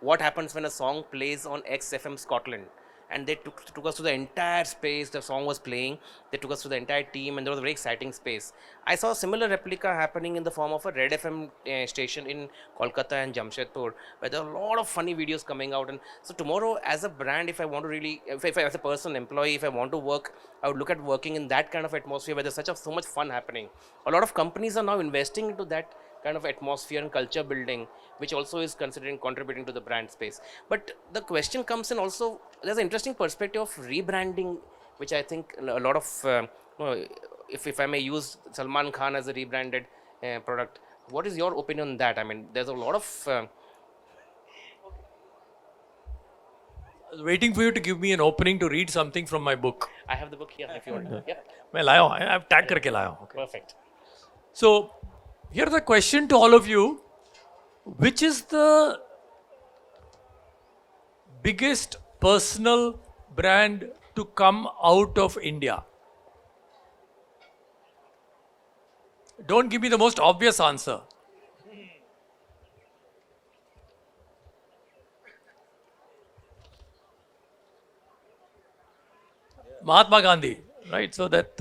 Speaker 1: what happens when a song plays on XFM Scotland. and they took us to the entire space. The song was playing, they took us to the entire team, and there was a very exciting space. I saw a similar replica happening in the form of a Red FM station in Kolkata and Jamshedpur, where there are a lot of funny videos coming out. And so tomorrow, as a brand, if I want to really, if I as a person, employee, if I want to work, I would look at working in that kind of atmosphere where there's so much fun happening. A lot of companies are now investing into that kind of atmosphere and culture building, which also is considering contributing to the brand space. But the question comes in also, there's an interesting perspective of rebranding, which I think a lot of, if I may use Salman Khan as a rebranded product, what is your opinion on that? I mean, there's a lot of.
Speaker 2: I was waiting for you to give me an opening to read something from my book.
Speaker 1: I have the book here if you want. Yeah,
Speaker 2: मैं लाया हूँ, I have tag करके लाया हूँ. Okay.
Speaker 1: perfect.
Speaker 2: So, here's a question to all of you. Which is the biggest personal brand to come out of India? Don't give me the most obvious answer. Mahatma Gandhi, right? So that,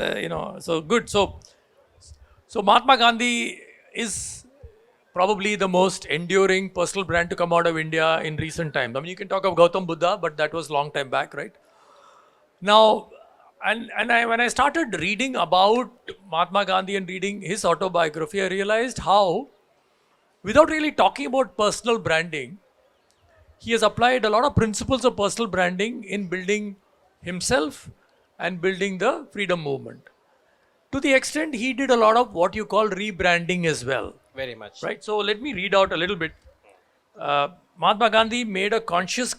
Speaker 2: so good. So Mahatma Gandhi is probably the most enduring personal brand to come out of India in recent times. I mean, you can talk of Gautam Buddha, but that was long time back, right? Now, when I started reading about Mahatma Gandhi and reading his autobiography, I realized how, without really talking about personal branding, he has applied a lot of principles of personal branding in building himself and building the freedom movement. To the extent he did a lot of what you call rebranding as well.
Speaker 1: Very much.
Speaker 2: Right? So let me read out a little bit. Mahatma Gandhi made a conscious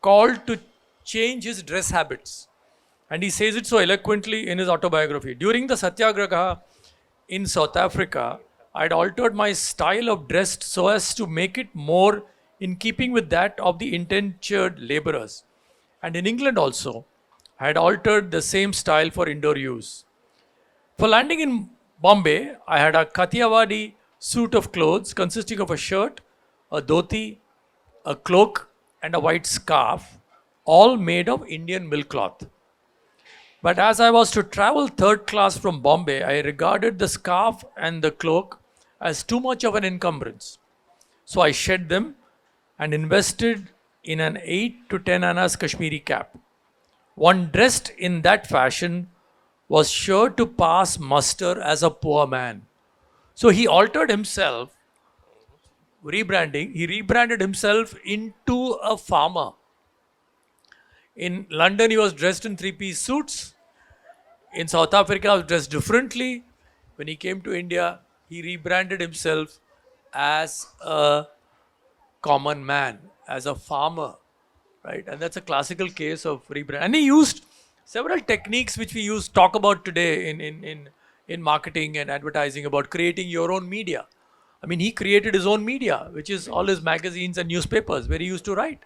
Speaker 2: call to change his dress habits. And he says it so eloquently in his autobiography. During the Satyagraha in South Africa, I had altered my style of dress so as to make it more in keeping with that of the indentured laborers. And in England also, I had altered the same style for indoor use. For landing in Bombay, I had a Kathiawadi suit of clothes consisting of a shirt, a dhoti, a cloak, and a white scarf, all made of Indian milk cloth. But as I was to travel third class from Bombay, I regarded the scarf and the cloak as too much of an encumbrance. So I shed them and invested in an 8 to 10 annas Kashmiri cap. One dressed in that fashion was sure to pass muster as a poor man. So he altered himself, he rebranded himself into a farmer. In London, he was dressed in three-piece suits. In South Africa, he was dressed differently. When he came to India, he rebranded himself as a common man, as a farmer, right? And that's a classical case of rebrand. And he used several techniques which we talk about today in marketing and advertising about creating your own media. I mean, he created his own media, which is all his magazines and newspapers where he used to write.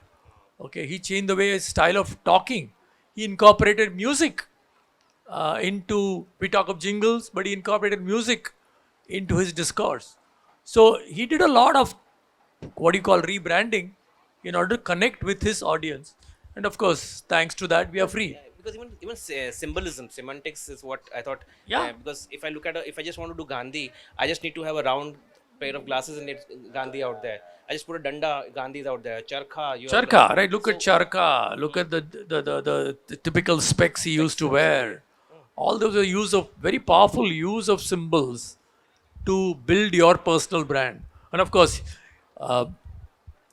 Speaker 2: Okay, he changed the way his style of talking. He incorporated music we talk of jingles, but he incorporated music into his discourse. So he did a lot of what you call rebranding in order to connect with his audience. And of course, thanks to that, we are free.
Speaker 1: Yeah, because even symbolism, semantics is what I thought.
Speaker 2: Yeah.
Speaker 1: Because if I look at if I just want to do Gandhi, I just need to have a round pair of glasses and it's Gandhi out there. I just put a danda, Gandhi's out there. Charkha,
Speaker 2: Charkha, right? Look at Charkha. Look at the typical specs he used to wear. All those are very powerful use of symbols to build your personal brand. And of course,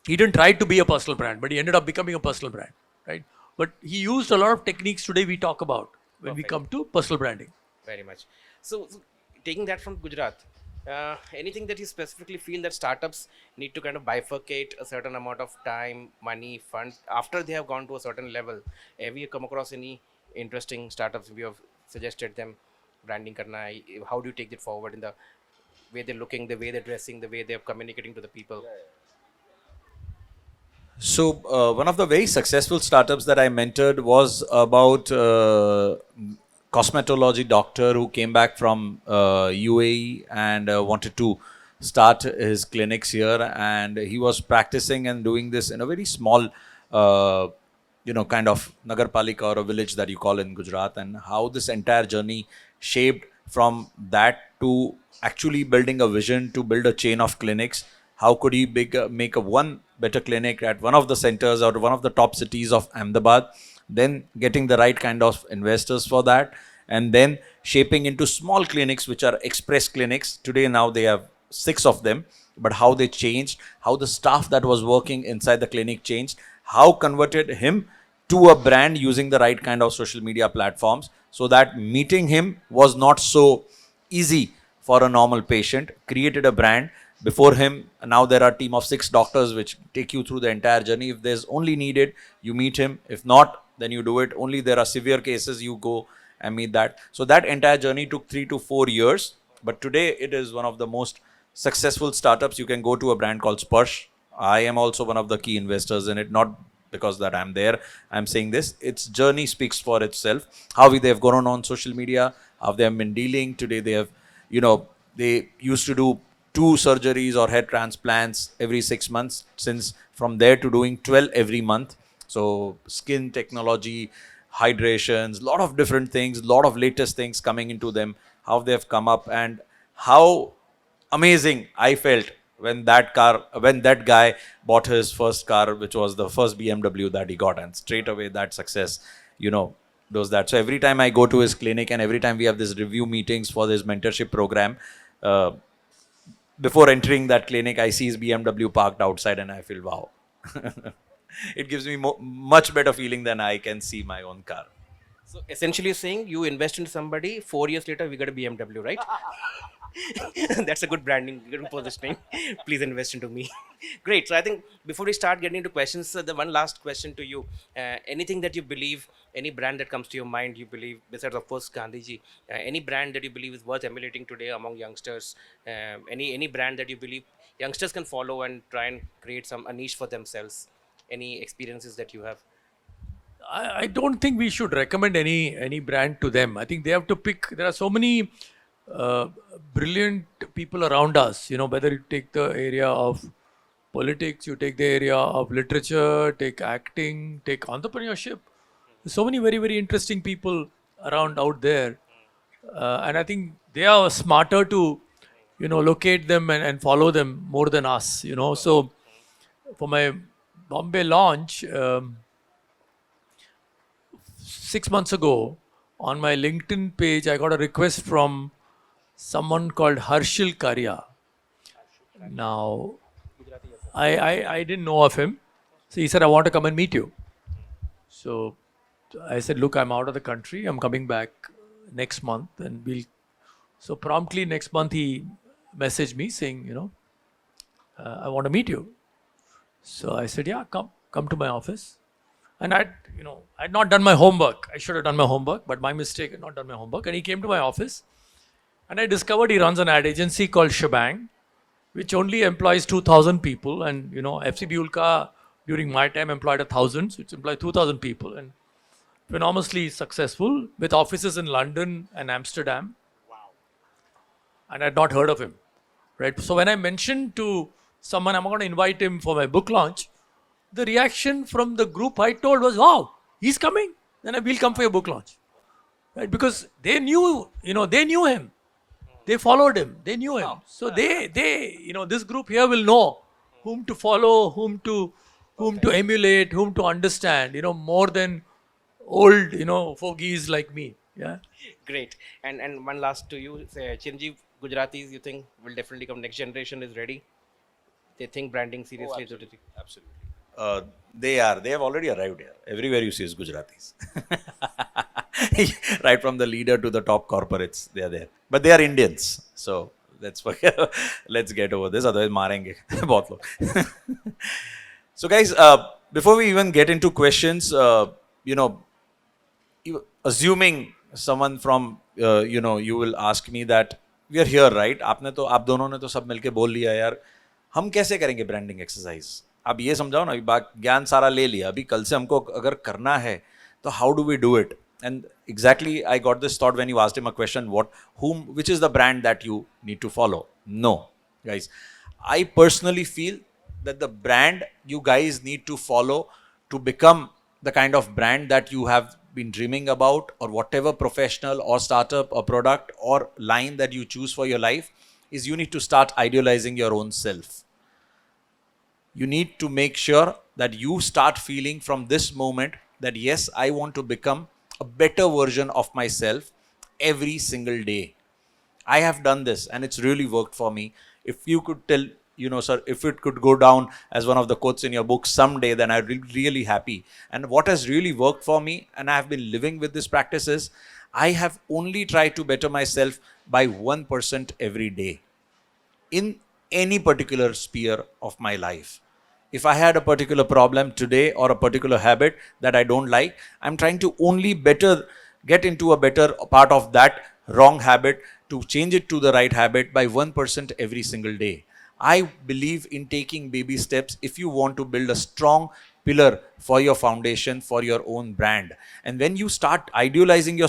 Speaker 2: he didn't try to be a personal brand, but he ended up becoming a personal brand, right? But he used a lot of techniques today we talk about when we come to personal branding.
Speaker 1: Very much. So taking that from Gujarat, anything that you specifically feel that startups need to kind of bifurcate a certain amount of time, money, funds after they have gone to a certain level? Have you come across any interesting startups we have suggested them branding karna hai? How do you take it forward in the way they're looking, the way they're dressing, the way they're communicating to the people?
Speaker 3: So one of the very successful startups that I mentored was about cosmetology doctor who came back from UAE and wanted to start his clinics here, and he was practicing and doing this in a very small kind of Nagarpalika or a village that you call in Gujarat, and how this entire journey shaped from that to actually building a vision to build a chain of clinics. How could he make a one better clinic at one of the centers or one of the top cities of Ahmedabad, then getting the right kind of investors for that, and then shaping into small clinics which are express clinics. Today now they have 6 of them, but how they changed, how the staff that was working inside the clinic changed, how converted him to a brand using the right kind of social media platforms, so that meeting him was not so easy for a normal patient, created a brand before him. Now there are a team of 6 doctors which take you through the entire journey. If there's only needed, you meet him. If not, then you do it. Only there are severe cases, you go and meet that. So that entire journey took 3 to 4 years, but today it is one of the most successful startups. You can go to a brand called Sparsh. I am also one of the key investors in it, not because that I'm there. I'm saying this. Its journey speaks for itself. How they have gone on social media, how they have been dealing. Today they have, they used to do 2 surgeries or head transplants every 6 months. Since from there to doing 12 every month. So skin technology, hydrations, lot of different things, lot of latest things coming into them. How they have come up, and how amazing I felt when that guy bought his first car, which was the first BMW that he got, and straight away that success, does that. So every time I go to his clinic, and every time we have this review meetings for this mentorship program, uh, before entering that clinic, I see his BMW parked outside, and I feel wow. It gives me much better feeling than I can see my own car.
Speaker 1: So essentially saying you invest in somebody, 4 years later we got a BMW, right? That's a good branding, good positioning. Please invest into me. Great. So I think before we start getting into questions, the one last question to you: anything that you believe, any brand that comes to your mind, you believe, besides of course Gandhiji, any brand that you believe is worth emulating today among youngsters, any brand that you believe youngsters can follow and try and create a niche for themselves. Any experiences that you have?
Speaker 2: I don't think we should recommend any brand to them. I think they have to pick. There are so many uh, brilliant people around us. Whether you take the area of politics, you take the area of literature, take acting, take entrepreneurship. There's so many very very interesting people around out there, and I think they are smarter to locate them and follow them more than us. So for my Bombay launch. 6 months ago, on my LinkedIn page, I got a request from someone called Harshil Karya. Now, I didn't know of him. So he said, I want to come and meet you. So I said, look, I'm out of the country. I'm coming back next month. And so promptly next month, he messaged me saying, I want to meet you. So I said, yeah, come to my office. And I'd not done my homework. I should have done my homework, but my mistake, I'd not done my homework. And he came to my office, and I discovered he runs an ad agency called Shebang, which only employs 2,000 people. And FCB Ulka during my time employed 1,000, so it's employed 2,000 people, and enormously successful with offices in London and Amsterdam.
Speaker 1: Wow.
Speaker 2: And I'd not heard of him, right? So when I mentioned to someone I'm going to invite him for my book launch, the reaction from the group I told was, wow, he's coming. Then I will come for your book launch. Right? Because they knew, they knew him. They followed him. They knew him. So they, this group here will know whom to follow, whom to emulate, whom to understand, more than old, fogies like me. Yeah.
Speaker 1: Great. And one last to you, Chiranjiv, Gujaratis, you think will definitely come? Next generation is ready. They think branding seriously.
Speaker 3: Absolutely. They have already arrived here. Everywhere you see is Gujaratis. Right from the leader to the top corporates, they are there. But they are Indians. So let's get over this. Otherwise, marenge. बहुत लोग. So guys, before we even get into questions, assuming someone from, you will ask me that we are here, right? आप दोनों ने तो सब मिलके बोल लिया यार, हम कैसे करेंगे ब्रांडिंग एक्सरसाइज? आप ये समझाओ ना, अभी बात ज्ञान सारा ले लिया, अभी कल से हमको अगर करना है तो how do we do it? And exactly I got this thought when you asked him a question, which is the brand that you need to follow? No, guys, I personally feel that the brand you guys need to follow to become the kind of brand that you have been dreaming about, or whatever professional or startup or product or line that you choose for your life, is you need to start idealizing your own self. You need to make sure that you start feeling from this moment that yes, I want to become a better version of myself every single day. I have done this and it's really worked for me. If you could tell, sir, if it could go down as one of the quotes in your book someday, then I'd be really happy. And what has really worked for me, and I have been living with this practice, is I have only tried to better myself by 1% every day in any particular sphere of my life. If I had a particular problem today or a particular habit that I don't like, I'm trying to only get into a better part of that wrong habit to change it to the right habit by 1% every single day. I believe in taking baby steps if you want to build a strong pillar for your foundation, for your own brand. And when you start idealizing your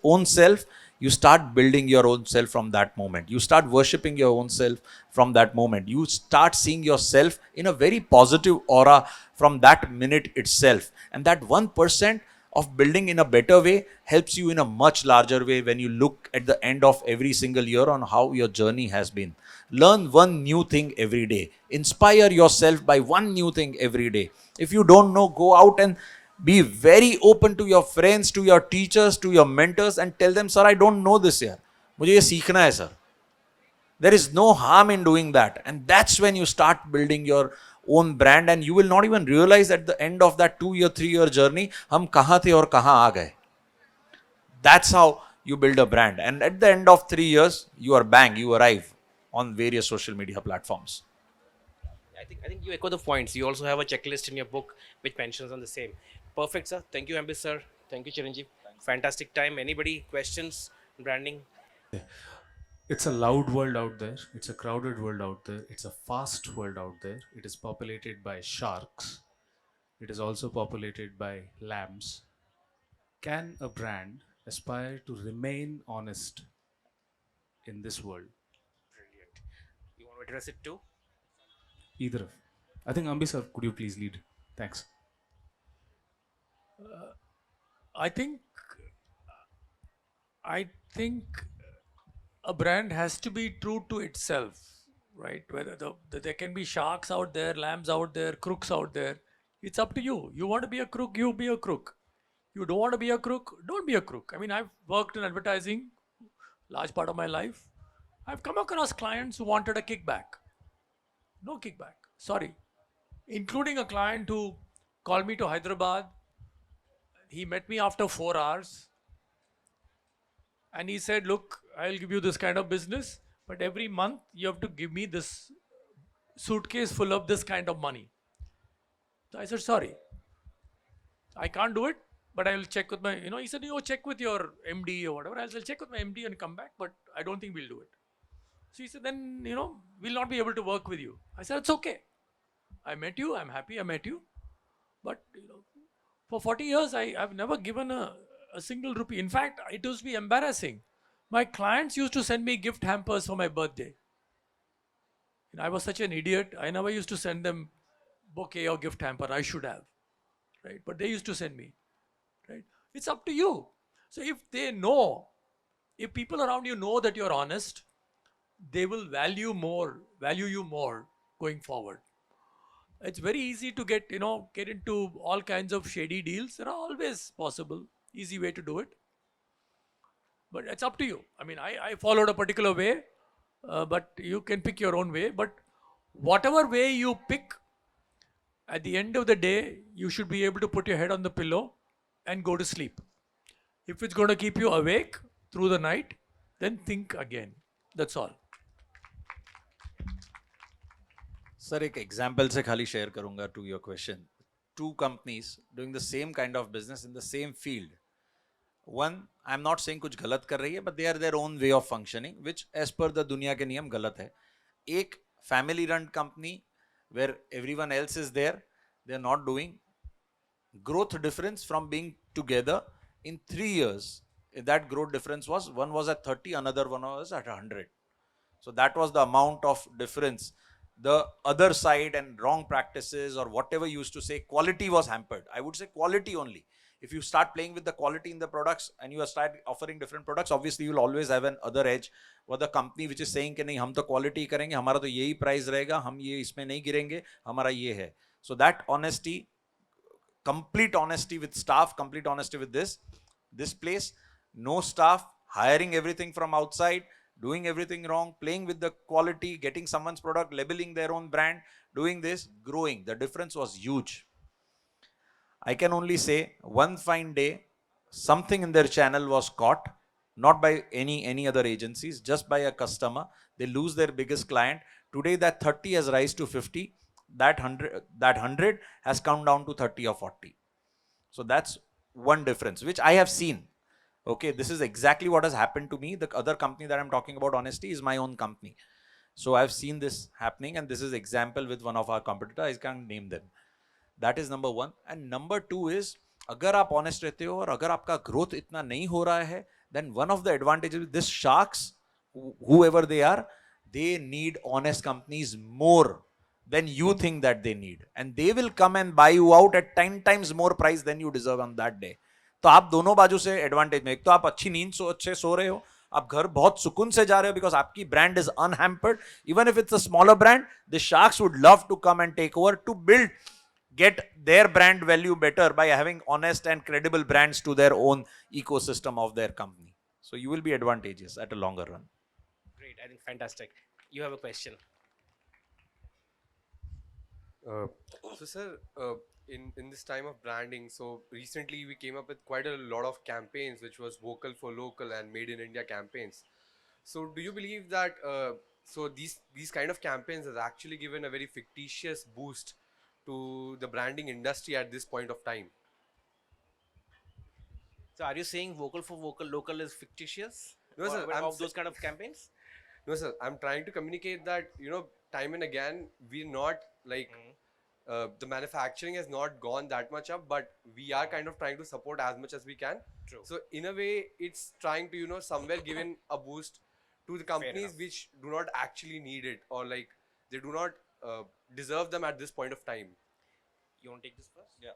Speaker 3: own self, you start building your own self from that moment. You start worshipping your own self from that moment. You start seeing yourself in a very positive aura from that minute itself. And that 1% of building in a better way helps you in a much larger way when you look at the end of every single year on how your journey has been. Learn one new thing every day. Inspire yourself by one new thing every day. If you don't know, go out and be very open to your friends, to your teachers, to your mentors, and tell them, sir, I don't know this year. मुझे ये सीखना है, sir. There is no harm in doing that. And that's when you start building your own brand, and you will not even realize at the end of that 2 year, 3 year journey, हम कहाँ थे और कहाँ आ गए. That's how you build a brand. And at the end of 3 years, you are bang, you arrive on various social media platforms.
Speaker 1: I think you echo the points. You also have a checklist in your book which mentions on the same. Perfect, sir. Thank you, Ambi, sir. Thank you, Chiranjiv. Fantastic time. Anybody questions branding?
Speaker 4: It's a loud world out there. It's a crowded world out there. It's a fast world out there. It is populated by sharks. It is also populated by lambs. Can a brand aspire to remain honest in this world?
Speaker 1: Brilliant. You want to address it too?
Speaker 4: Either of. I think Ambi sir, could you please lead? Thanks.
Speaker 2: I think I think a brand has to be true to itself, right? Whether there can be sharks out there, lambs out there, crooks out there. It's up to you. You want to be a crook, you be a crook. You don't want to be a crook, don't be a crook. I mean, I've worked in advertising large part of my life. I've come across clients who wanted a kickback. No kickback. Sorry. Including a client who called me to Hyderabad. He met me after 4 hours. And he said, look, I'll give you this kind of business, but every month you have to give me this suitcase full of this kind of money. So I said, sorry, I can't do it, but I will check with my, he said, you check with your MD or whatever. I said, check with my MD and come back, but I don't think we'll do it. So he said, then, we'll not be able to work with you. I said, it's okay. I met you. I'm happy I met you. But, for 40 years, I've never given a single rupee. In fact, it used to be embarrassing. My clients used to send me gift hampers for my birthday. I was such an idiot. I never used to send them bouquet or gift hamper. I should have, right? But they used to send me, right? It's up to you. So if people around you know that you're honest, they will value you more going forward. It's very easy to get into all kinds of shady deals. There are always possible easy way to do it, but it's up to you. I mean, I followed a particular way, but you can pick your own way. But whatever way you pick, at the end of the day, you should be able to put your head on the pillow and go to sleep. If it's going to keep you awake through the night, then think again. That's all.
Speaker 3: Sir, एक example से खाली share करूँगा to your question. 2 companies doing the same kind of business in the same field. One, I'm not saying कुछ गलत कर रही है, but they are their own way of functioning, which as per the दुनिया के नियम गलत है. एक family run company where everyone else is there, they are not doing. Growth difference from being together in 3 years, that growth difference was, one was at 30, another one was at 100. So that was the amount of difference the other side and wrong practices or whatever you used to say, quality was hampered. I would say quality only. If you start playing with the quality in the products and you start offering different products, obviously you will always have an other edge. Or the company which is saying कि नहीं हम तो quality करेंगे, हमारा तो यही price रहेगा, हम ये इसमें नहीं गिरेंगे, हमारा ये है. So that honesty, complete honesty with staff, complete honesty with this place, no staff, hiring everything from outside, doing everything wrong, playing with the quality, getting someone's product, labeling their own brand, doing this, growing. The difference was huge. I can only say one fine day, something in their channel was caught, not by any other agencies, just by a customer. They lose their biggest client. Today that 30 has rise to 50. That 100 has come down to 30 or 40. So that's one difference, which I have seen. Okay, this is exactly what has happened to me. The other company that I'm talking about, honesty, is my own company. So I've seen this happening, and this is example with one of our competitors. I can't name them. That is number one. And number two is, अगर आप honest रहते हो और अगर आपका growth इतना नहीं हो रहा है, then one of the advantages with this sharks, whoever they are, they need honest companies more than you think that they need, and they will come and buy you out at 10 times more price than you deserve on that day. तो आप दोनों बाजू से advantage में, एक तो आप अच्छी नींद अच्छे सो रहे हो, आप घर बहुत सुकून से जा रहे हो बिकॉज आपकी brand is unhampered. Even if it's a smaller brand, the sharks would love to come and take over to build, get their brand value better by having honest and credible brands to their own ecosystem of their company. So you will be advantageous at a longer run.
Speaker 1: Great, I think fantastic. You have a question.
Speaker 5: So, sir, in this time of branding, so recently we came up with quite a lot of campaigns, which was vocal for local and made in India campaigns. So, do you believe that so these kind of campaigns has actually given a very fictitious boost to the branding industry at this point of time?
Speaker 1: So are you saying vocal for vocal local is fictitious?
Speaker 5: No, sir, I'm
Speaker 1: Of those kind of campaigns?
Speaker 5: No, sir. I'm trying to communicate that, time and again, we're not like the manufacturing has not gone that much up, but we are kind of trying to support as much as we can.
Speaker 1: True.
Speaker 5: So in a way, it's trying to, somewhere given a boost to the companies
Speaker 1: enough.
Speaker 5: which do not actually need it, or like they do not deserve them at this point of time.
Speaker 1: You want to take this first?
Speaker 3: Yeah.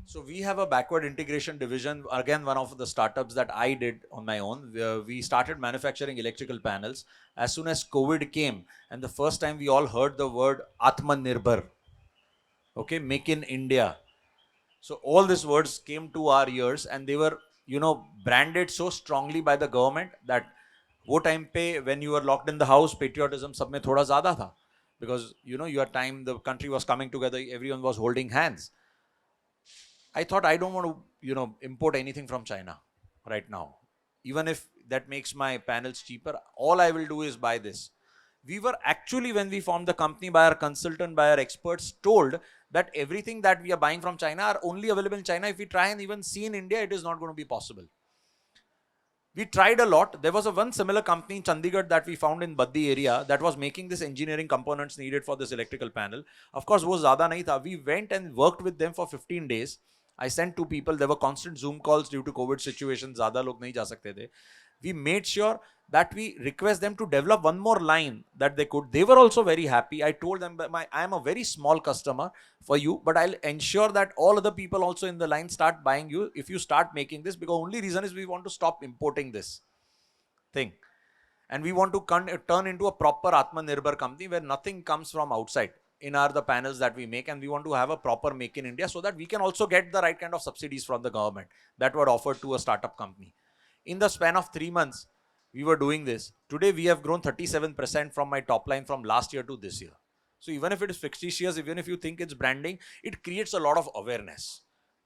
Speaker 3: So we have a backward integration division, again one of the startups that I did on my own. We started manufacturing electrical panels as soon as COVID came, and the first time we all heard the word Atmanirbhar, okay, make in India. So all these words came to our ears, and they were branded so strongly by the government that वो time पे when you were locked in the house, patriotism सब में थोड़ा ज़्यादा था, because your time, the country was coming together, everyone was holding hands. I thought I don't want to, import anything from China right now. Even if that makes my panels cheaper, all I will do is buy this. We were actually, when we formed the company, by our consultant, by our experts, told that everything that we are buying from China are only available in China. If we try and even see in India, it is not going to be possible. We tried a lot. There was one similar company in Chandigarh that we found in Baddi area that was making this engineering components needed for this electrical panel. Of course, वो ज़्यादा नहीं था. We went and worked with them for 15 days. I sent 2 people. There were constant Zoom calls due to COVID situation. ज़्यादा लोग नहीं जा सकते थे. We made sure that we request them to develop one more line that they could. They were also very happy. I told them, I am a very small customer for you, but I'll ensure that all other people also in the line start buying you if you start making this, because only reason is we want to stop importing this thing. And we want to turn into a proper Atmanirbhar company where nothing comes from outside in the panels that we make, and we want to have a proper make in India so that we can also get the right kind of subsidies from the government that were offered to a startup company. In the span of 3 months, we were doing this. Today, we have grown 37% from my top line from last year to this year. So even if it is fictitious, even if you think it's branding, it creates a lot of awareness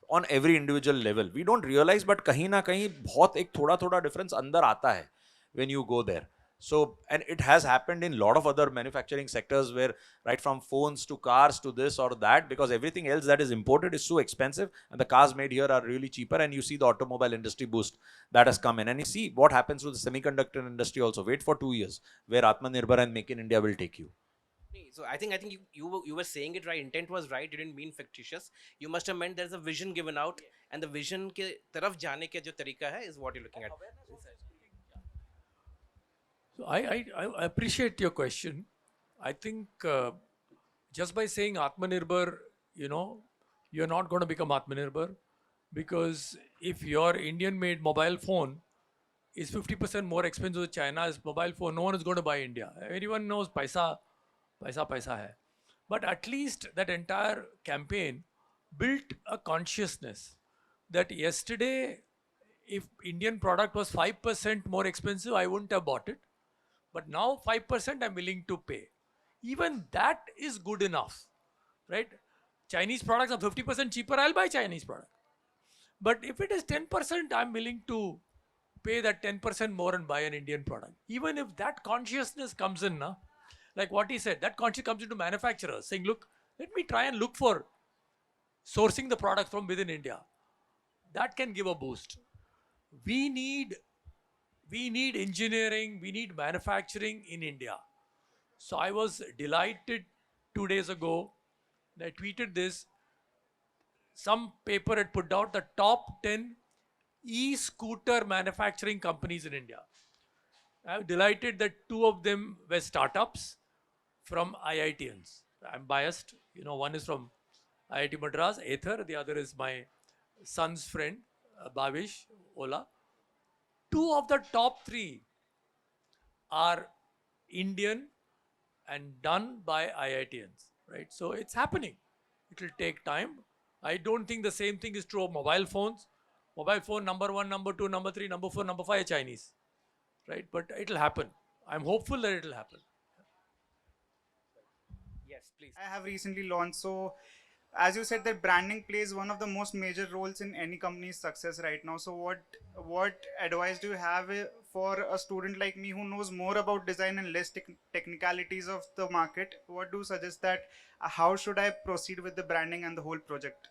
Speaker 3: on every individual level. We don't realize, but कहीं ना कहीं बहुत एक थोड़ा difference अंदर आता है when you go there. So, and it has happened in a lot of other manufacturing sectors where right from phones to cars to this or that, because everything else that is imported is so expensive and the cars made here are really cheaper, and you see the automobile industry boost that has come in, and you see what happens to the semiconductor industry also. Wait for 2 years where Atmanirbhar and Make in India will take you.
Speaker 1: So I think you were saying it right. Intent was right. You didn't mean fictitious. You must have meant there's a vision given out, and the vision के तरफ जाने के जो तरीका है is what you're looking at.
Speaker 2: So I appreciate your question. I think just by saying Atmanirbhar, you know, you're not going to become Atmanirbhar, because if your Indian made mobile phone is 50% more expensive than China's mobile phone, no one is going to buy India. Everyone knows paisa hai. But at least that entire campaign built a consciousness that yesterday, if Indian product was 5% more expensive, I wouldn't have bought it. But now 5% I'm willing to pay. Even that is good enough, right? Chinese products are 50% cheaper, I'll buy Chinese product. But if it is 10%, I'm willing to pay that 10% more and buy an Indian product. Even if that consciousness comes in, na, like what he said, that consciousness comes into manufacturers saying, look, let me try and look for sourcing the product from within India. That can give a boost. We need we need engineering, we need manufacturing in India. So I was delighted 2 days ago. I tweeted this. Some paper had put out the top 10 e-scooter manufacturing companies in India. I'm delighted that two of them were startups from IITians. I'm biased. You know, one is from IIT Madras, Aether. The other is my son's friend, Bhavish, Ola. Two of the top three are Indian and done by IITians, right? So it's happening. It will take time. I don't think the same thing is true of mobile phones. Mobile phone number one, number two, number three, number four, number five are Chinese, right? But it'll happen. I'm hopeful that it'll happen.
Speaker 1: Yes, please.
Speaker 6: I have recently launched. So, as you said, that branding plays one of the most major roles in any company's success right now. So, what advice do you have for a student like me who knows more about design and less technicalities of the market? What do you suggest that how should I proceed with the branding and the whole project?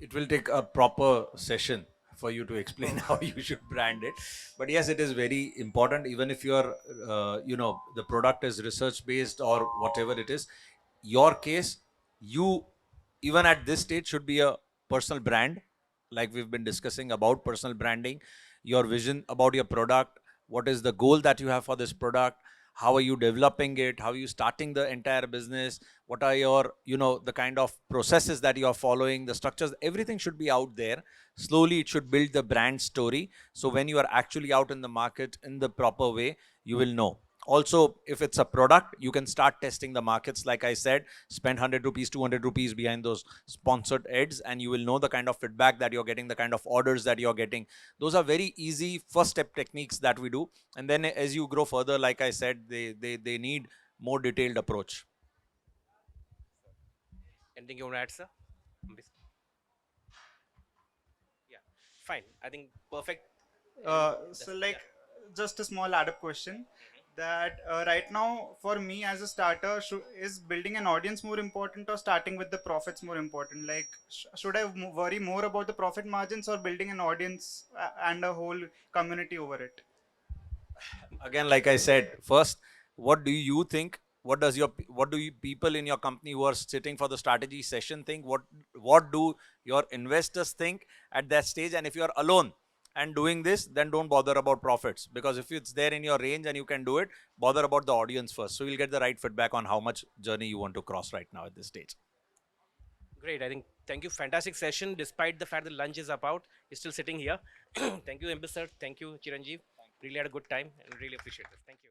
Speaker 3: It will take a proper session for you to explain how you should brand it, but yes, it is very important. Even if your the product is research based or whatever it is, your case, you even at this stage should be a personal brand, like we've been discussing about personal branding, your vision about your product, what is the goal that you have for this product, how are you developing it, how are you starting the entire business, what are your the kind of processes that you are following, the structures, everything should be out there. Slowly it should build the brand story, so when you are actually out in the market in the proper way, you will know. Also, if it's a product, you can start testing the markets. Like I said, spend 100 rupees, 200 rupees behind those sponsored ads, and you will know the kind of feedback that you're getting, the kind of orders that you're getting. Those are very easy first step techniques that we do. And then as you grow further, like I said, they need more detailed approach.
Speaker 1: Anything you want to add, sir? Yeah, fine. I think perfect.
Speaker 6: So, like, just a small add-up question. That right now, for me as a starter, is building an audience more important or starting with the profits more important? Like, should I worry more about the profit margins or building an audience and a whole community over it?
Speaker 3: Again, like I said, first, what do you think? What do you people in your company who are sitting for the strategy session think? What do your investors think at that stage? And if you are alone and doing this, then don't bother about profits, because if it's there in your range and you can do it, bother about the audience first, so you'll get the right feedback on how much journey you want to cross right now at this stage.
Speaker 1: Great. I think thank you. Fantastic session. Despite the fact that lunch is about, you're still sitting here. Thank you, Ambi sir. Thank you, Chiranjiv. Really had a good time and really appreciate this. Thank you.